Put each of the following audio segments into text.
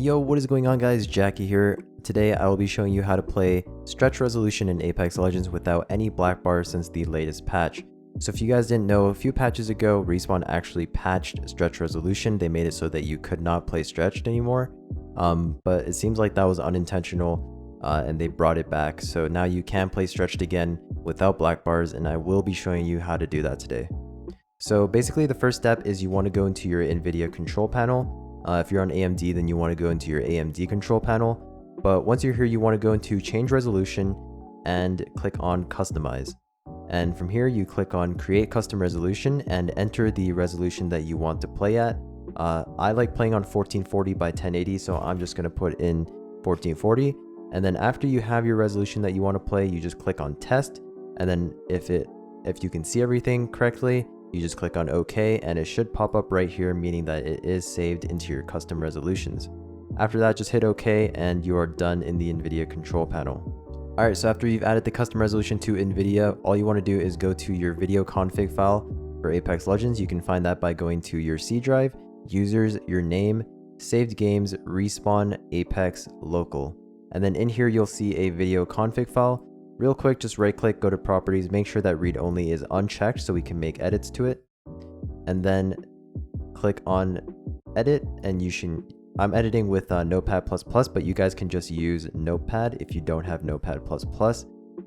Yo, what is going on guys? Jaeky here. Today I will be showing you how to play stretch resolution in Apex Legends without any black bars since the latest patch. So if you guys didn't know, a few patches ago, Respawn actually patched stretch resolution. They made it so that you could not play stretched anymore. But it seems like that was unintentional and they brought it back. So now you can play stretched again without black bars, and I will be showing you how to do that today. So basically the first step is you want to go into your NVIDIA control panel. If you're on AMD, then you want to go into your AMD control panel. But once you're here, you want to go into change resolution and click on customize. And from here, you click on create custom resolution and enter the resolution that you want to play at. I like playing on 1440 by 1080, so I'm just going to put in 1440. And then after you have your resolution that you want to play, you just click on test. And then if you can see everything correctly, you just click on OK, and it should pop up right here, meaning that it is saved into your custom resolutions. After that, just hit OK and you are done in the NVIDIA control panel. Alright, so after you've added the custom resolution to NVIDIA, all you want to do is go to your video config file for Apex Legends. You can find that by going to your C drive, users, your name, saved games, respawn, Apex, local. And then in here, you'll see a video config file. Real quick, just right click, go to properties, make sure that read only is unchecked so we can make edits to it. And then click on edit, and I'm editing with Notepad++, but you guys can just use Notepad if you don't have Notepad++.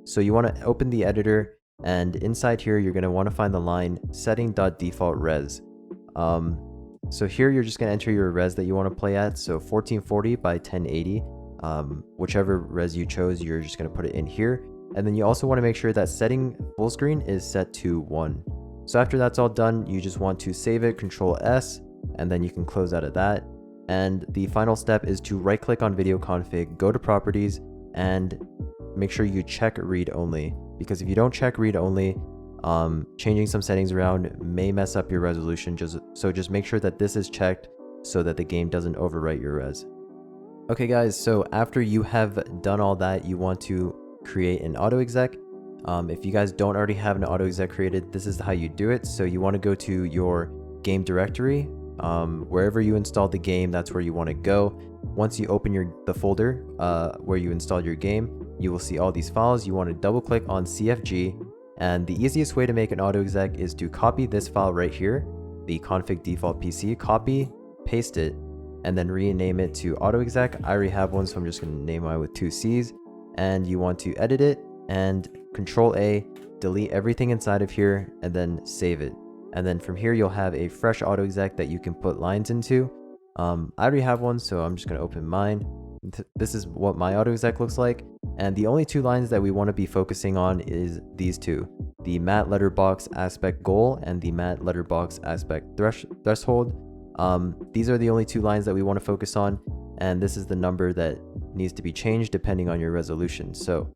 So you want to open the editor, and inside here, you're going to want to find the line setting.default_res. So here you're just going to enter your res that you want to play at. So 1440 by 1080, whichever res you chose, you're just going to put it in here. And then you also want to make sure that setting full screen is set to 1. So after that's all done, you just want to save it, Control S, and then you can close out of that. And the final step is to right click on video config, go to properties, and make sure you check read only. Because if you don't check read only, changing some settings around may mess up your resolution. So just make sure that this is checked so that the game doesn't overwrite your res. Okay guys, so after you have done all that, you want to create an auto exec. If you guys don't already have an auto exec created, this is how you do it. So you want to go to your game directory, wherever you installed the game, that's where you want to go. Once you open the folder where you installed your game, you will see all these files. You want to double click on CFG, and the easiest way to make an auto exec is to copy this file right here, the config default PC, copy, paste it, and then rename it to auto exec. I already have one, so I'm just going to name mine with 2 C's. And you want to edit it and Control A, delete everything inside of here, and then save it. And then from here, you'll have a fresh auto exec that you can put lines into. I already have one, so I'm just going to open mine. This is what my auto exec looks like. And the only 2 lines that we want to be focusing on is these 2, the matte letterbox aspect goal and the matte letterbox aspect threshold. These are the only 2 lines that we want to focus on. And this is the number that needs to be changed depending on your resolution. So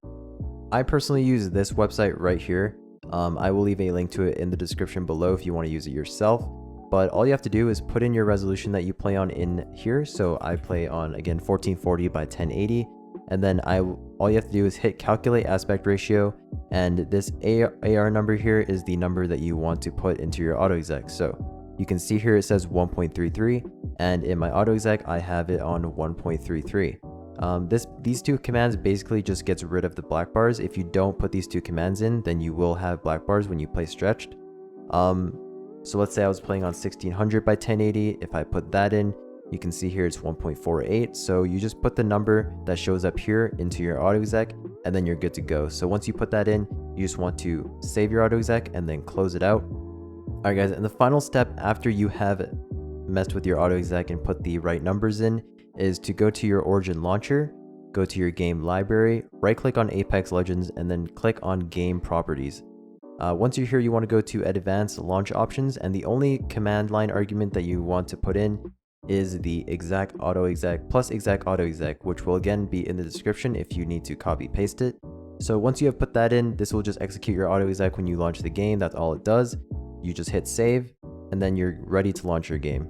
I personally use this website right here. I will leave a link to it in the description below if you want to use it yourself. But all you have to do is put in your resolution that you play on in here. So I play on, again, 1440 by 1080. And then all you have to do is hit calculate aspect ratio. And this AR number here is the number that you want to put into your auto exec. So you can see here it says 1.33, and in my auto exec I have it on 1.33. These 2 commands basically just gets rid of the black bars. If you don't put these 2 commands in, then you will have black bars when you play stretched. So let's say I was playing on 1600 by 1080. If I put that in, you can see here it's 1.48. So you just put the number that shows up here into your auto exec, and then you're good to go. So once you put that in, you just want to save your auto exec and then close it out. Alright guys, and the final step after you have messed with your auto exec and put the right numbers in is to go to your Origin launcher, go to your game library, right click on Apex Legends, and then click on game properties. Once you're here, you want to go to advanced launch options, and the only command line argument that you want to put in is the exec auto exec plus exec auto exec, which will again be in the description if you need to copy paste it. So once you have put that in, this will just execute your auto exec when you launch the game. That's all it does. You just hit save, and then you're ready to launch your game.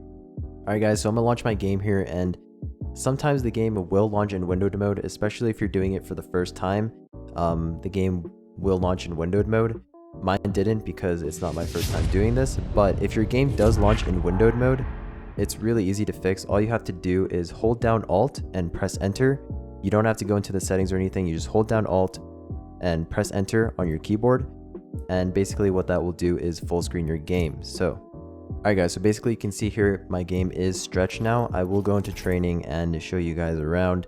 Alright guys, so I'm going to launch my game here, and sometimes the game will launch in windowed mode, especially if you're doing it for the first time. The game will launch in windowed mode. Mine didn't because it's not my first time doing this, but if your game does launch in windowed mode, It's really easy to fix. All you have to do is hold down Alt and press enter. You don't have to go into the settings or anything. You just hold down Alt and press enter on your keyboard. And basically what that will do is full screen your game. So, alright guys, so basically you can see here my game is stretched now. I will go into training and show you guys around.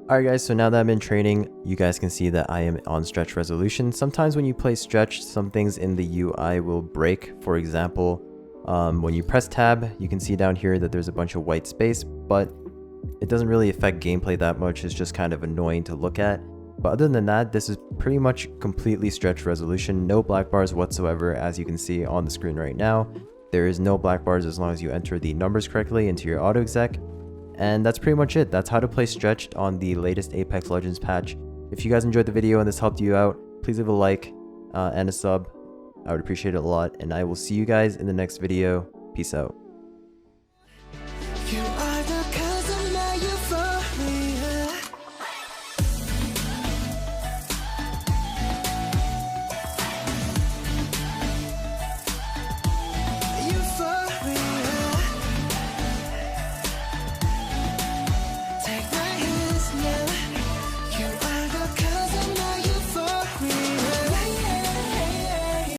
Alright guys, so now that I'm in training, you guys can see that I am on stretch resolution. Sometimes when you play stretch, some things in the UI will break. For example, when you press tab, you can see down here that there's a bunch of white space, but it doesn't really affect gameplay that much. It's just kind of annoying to look at. But other than that, this is pretty much completely stretch resolution. No black bars whatsoever, as you can see on the screen right now. There is no black bars as long as you enter the numbers correctly into your auto exec. And that's pretty much it. That's how to play stretched on the latest Apex Legends patch. If you guys enjoyed the video and this helped you out, please leave a like and a sub. I would appreciate it a lot. And I will see you guys in the next video. Peace out.